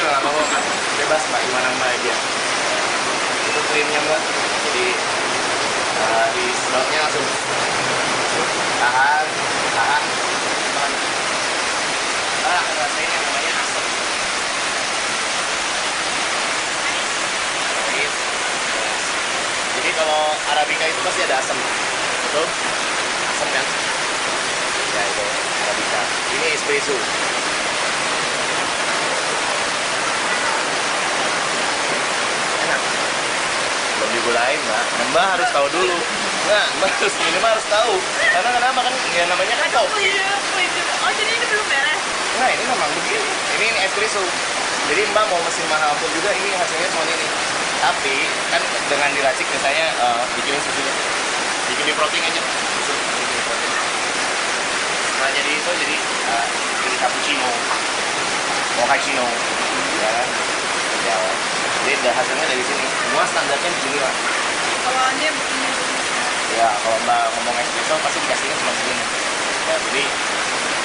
nggak mau kan bebas mbak, gimana mbak aja. Itu krimnya mbak, jadi di slotnya langsung tahan, tahan. Akan rasain yang namanya asam. Jadi kalau Arabica itu pasti ada asam, betul? Asam kan? Ya itu Arabica. Ini espresso. Enak. Belum digulain mbak. Mbak harus tahu dulu. Nah, mbak harus minimal harus tahu. Karena kenapa kan? Ya namanya kan kopi. Oh jadi ini belum beres? Nah ini memang begini. Ini espresso. Jadi mbak mau mesin mahal pun juga ini hasilnya cuma ini. Tapi kan dengan diracik misalnya bikinin susunya, bikin di protein aja. Nah jadi itu jadi cappuccino, mochaccino, ya kan? Ya, jadi hasilnya dari sini. Semua standarnya begini lah. Kalau dia begini. Ya kalau mbak ngomong espresso pasti dikasihnya cuma segini. Ya jadi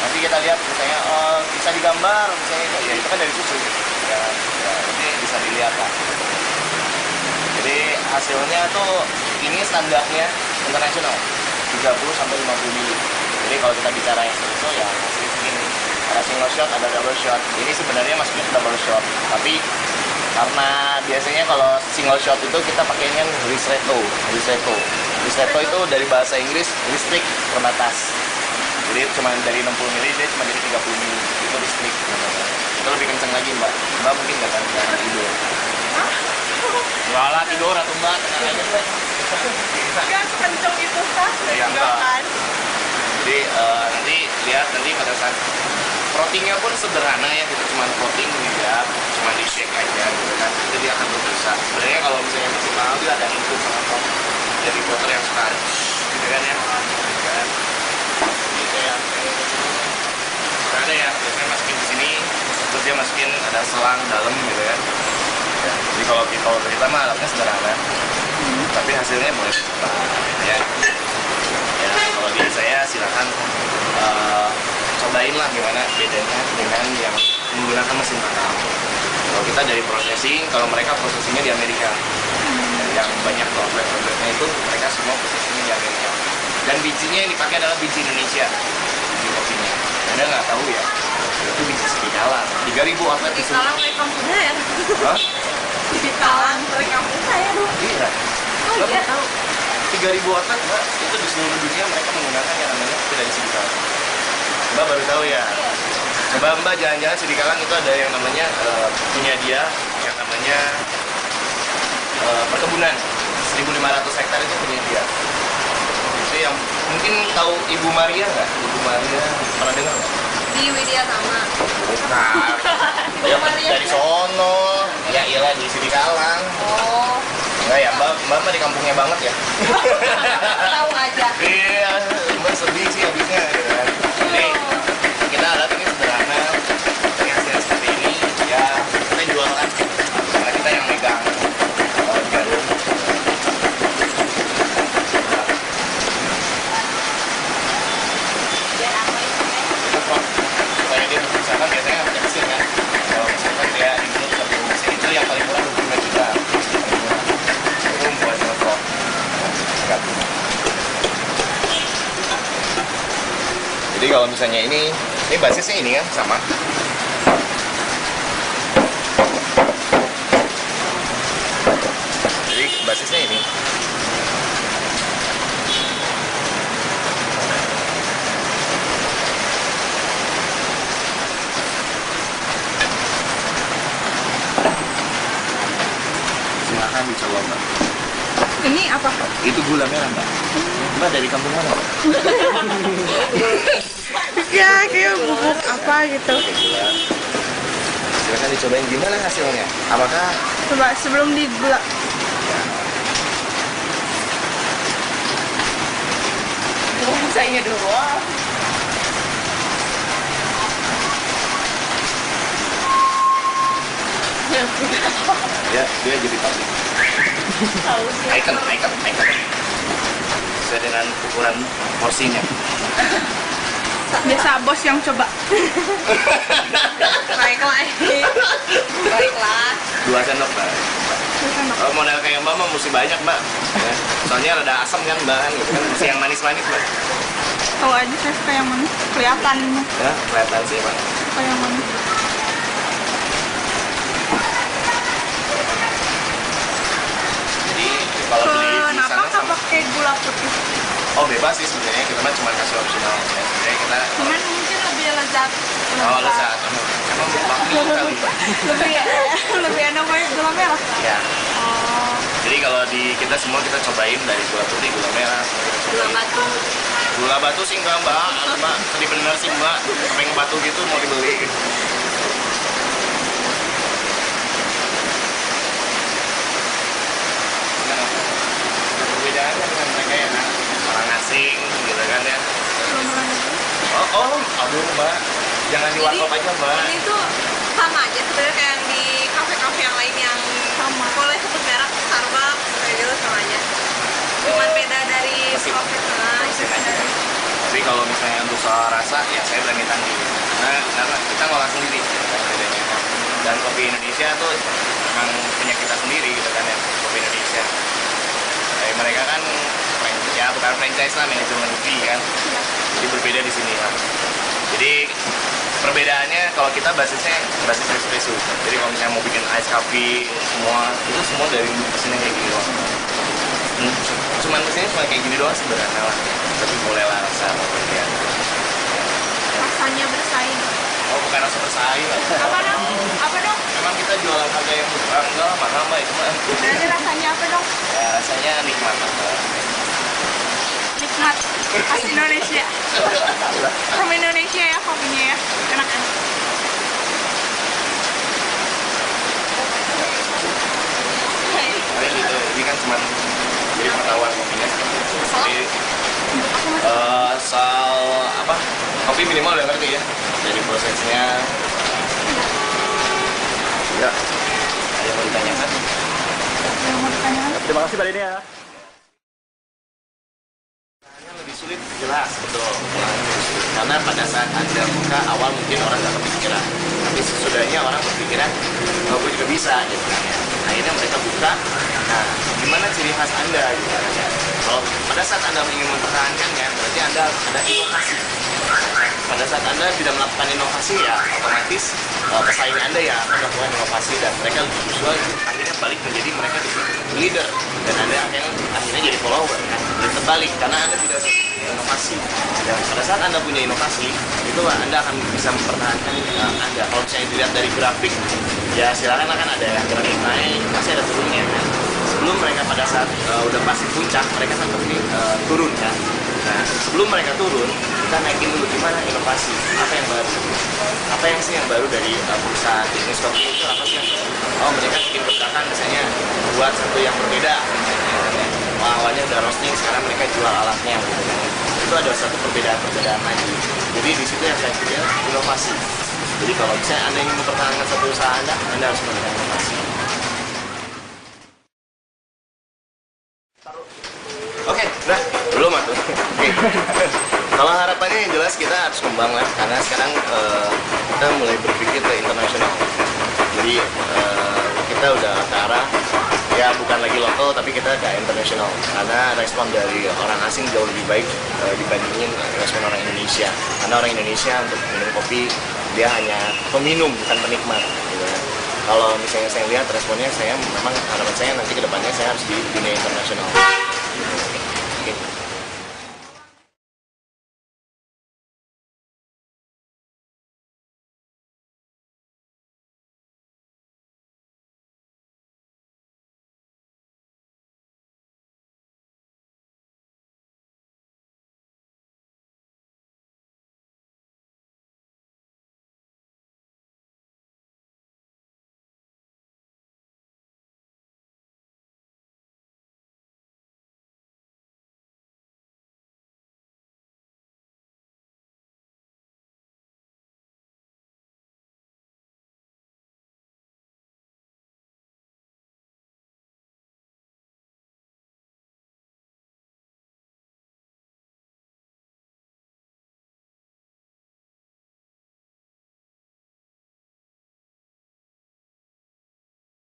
nanti kita lihat misalnya bisa digambar misalnya ya itu kan dari susu. Ya, ya ini bisa dilihat lah. Jadi hasilnya tuh ini standarnya internasional 30 sampai 50 ml. Jadi kalau kita bicara espresso ya hasilnya segini. Ada single shot, ada double shot. Ini sebenarnya masuknya double shot. Tapi karena biasanya kalau single shot itu kita pakainya ristretto. Ristretto itu dari bahasa Inggris restrict, terbatas. Jadi cuma dari 60 ml dia cuma jadi 30 ml. Itu restrict. Itu lebih kenceng lagi mbak. Mbak mungkin nggak akan tidur. Enggak lah tidur atau mbak, tenang aja mbak. Enggak sekencang itu kah? Ya enggak. Jadi nanti lihat nanti pada saat proteinnya pun sederhana ya, kita cuma protein ya, cuma di shake aja gitu kan. Itu dia akan berbusa. Sebenarnya kalau misalnya masih mahal dia ada input sama top dari butter yang suka gitu kan ya. Kan? Gitu ya. Ada ya, biasanya masukin di sini, terus dia masukin ada selang dalam gitu kan. Ya, jadi kalau kita mah alatnya sederhana, tapi hasilnya boleh dicoba ya. Ya kalau di saya silakan cobain lah gimana bedanya dengan yang menggunakan mesin mahal. Kalau kita dari processing, kalau mereka processingnya di Amerika, yang banyak outlet-outletnya itu mereka semua processingnya di Amerika. Dan bijinya yang dipakai adalah biji Indonesia di kopinya. Anda nggak tahu ya? Itu biji serigala. 3.000 outlet di Serigala kayak kampung saya. Hah? Serigala kayak kampung saya dong. Iya. Oh iya. Tahu. 3.000 outlet mbak, itu di seluruh dunia mereka menggunakan yang namanya dari serigala. Mbak baru tahu ya? Iya. Coba mbak jalan-jalan Sidikalang itu ada yang namanya punya dia, yang namanya perkebunan 1.500 hektar itu punya dia. Itu yang mungkin tahu Ibu Maria nggak? Ibu Maria pernah dengar nggak? Di Widya Tama. Bukan. Ya dari sono. Ya iyalah di Sidikalang. Oh. Enggak ya, mbak mah di kampungnya banget ya. Tahu aja. Iya, mbak sedih sih habisnya gitu kan. Jadi kita alat ini sederhana, ini hasilnya seperti ini. Ya kita jualkan, karena kita yang megang jarum. Itu kok supaya dia berusaha biasanya pakai mesin kan. Kalau misalkan dia input satu mesin itu yang paling murah 25 juta. Buat ngeprok. Jadi kalau misalnya ini basisnya ini kan sama. Jadi basisnya ini. Silahkan dicoba mbak. Ini apa? Itu gula merah mbak. Mbak dari kampung mana mbak? Ya kayak bubuk apa gitu. Silahkan dicobain gimana hasilnya. Apakah Coba sebelum digula. Saya doang. ya dia jadi pabrik. Tahu sih. Icon. Sesuai dengan ukuran porsinya. Biasa bos yang coba. Naik. 2 sendok mbak. Kalau model kayak mbak mah mesti banyak mbak. Ya. Soalnya rada asam kan mbak kan, gitu kan. Mesti yang manis-manis mbak. Tahu aja saya suka yang manis. Kelihatan. Ya, kelihatan sih mbak. Suka yang manis. Jadi kalau beli di Kenapa sana nggak sama, pakai gula putih? oh bebas sih sebenarnya, kita mah cuma kasih opsional. Ya, sebenarnya kita Cuman mungkin lebih lezat. oh lezat, emang bakmi kali mbak. lebih enak pakai gula merah. Ya. Oh. Jadi kalau di kita semua kita cobain dari gula putih, gula merah, Gula batu. gula batu sih enggak mbak, mbak tadi bener sih mbak, pengen batu gitu mau dibeli. Nah, perbedaannya dengan mereka ya kan, orang asing gitu kan ya. Oh, aduh mbak, jangan di warkop aja mbak. Ini tuh sama aja sebenarnya kayak yang di kafe-kafe yang lain yang Sama. boleh sebut merek Starbucks kayak gitu sama aja. Cuman beda dari Mesin. proses Mesin aja. Tapi kalau misalnya untuk soal rasa, ya saya berani tanding. Karena kita ngolah sendiri kan bedanya. Dan kopi Indonesia tuh memang punya kita sendiri gitu kan ya, kopi Indonesia. Kayak mereka kan ya bukan franchise lah, manajemen fee kan. Jadi berbeda di sini kan. Jadi perbedaannya kalau kita basisnya basis espresso. Jadi kalau misalnya mau bikin ice coffee itu semua dari mesinnya kayak gini doang. Cuman mesinnya cuma kayak gini doang sebenarnya lah. Tapi bolehlah rasa perbedaan. Rasanya bersaing. Oh bukan rasa bersaing. Apa dong? Apa dong? Memang kita jualan harga yang murah, enggak lah mahal mbak itu mah. Berarti rasanya apa dong? Ya rasanya nikmat mbak. Nikmat. Khas Indonesia. From Indonesia ya kopinya ya. Enak kan? Kalian gitu, ini kan cuma jadi pengetahuan kopinya seperti itu. Jadi soal apa? Kopi minimal udah ngerti ya. Jadi prosesnya. Ya. Ada yang mau ditanyakan? Yang mau ditanyakan? Terima kasih Mbak Dini ya. Lebih sulit jelas betul. Lebih sulit. Karena pada saat Anda buka awal mungkin orang nggak kepikiran, tapi sesudahnya orang berpikiran oh gue juga bisa gitu kan ya. Akhirnya mereka buka. Nah, gimana ciri khas Anda gitu kan ya. Kalau pada saat Anda ingin mempertahankannya, berarti Anda ada inovasi. Pada saat Anda tidak melakukan inovasi ya otomatis pesaing Anda ya akan melakukan inovasi dan mereka justru akhirnya balik menjadi mereka di leader dan Anda akhirnya jadi follower kan. Dan terbalik karena Anda tidak inovasi. Dan pada saat Anda punya inovasi itu Anda akan bisa mempertahankan Anda. Kalau misalnya dilihat dari grafik ya silakan akan ada yang grafik naik pasti ada turunnya kan. Sebelum mereka pada saat udah pasti puncak mereka kan pasti turun kan. Nah, sebelum mereka turun, kita naikin dulu gimana inovasi, apa yang baru, apa yang sih yang baru dari perusahaan bisnis kopi itu apa sih? Oh, mereka bikin gebrakan misalnya buat satu yang berbeda. Wah, awalnya udah roasting, sekarang mereka jual alatnya. Gitu. Itu ada satu perbedaan lagi. Jadi di situ yang saya pikir inovasi. Jadi kalau misalnya Anda ingin mempertahankan satu usaha Anda harus memberikan inovasi. Oke, udah belum atuh. Oke. Kalau harapannya yang jelas kita harus kembang lah, karena sekarang kita mulai berpikir ke internasional. Jadi kita udah ke arah ya bukan lagi lokal tapi kita ke internasional. Karena respon dari orang asing jauh lebih baik dibandingin respon orang Indonesia. Karena orang Indonesia untuk minum kopi dia hanya peminum bukan penikmat. Gitu kan. Kalau misalnya saya lihat responnya, saya memang harapan saya nanti ke depannya saya harus di dunia internasional. Oke.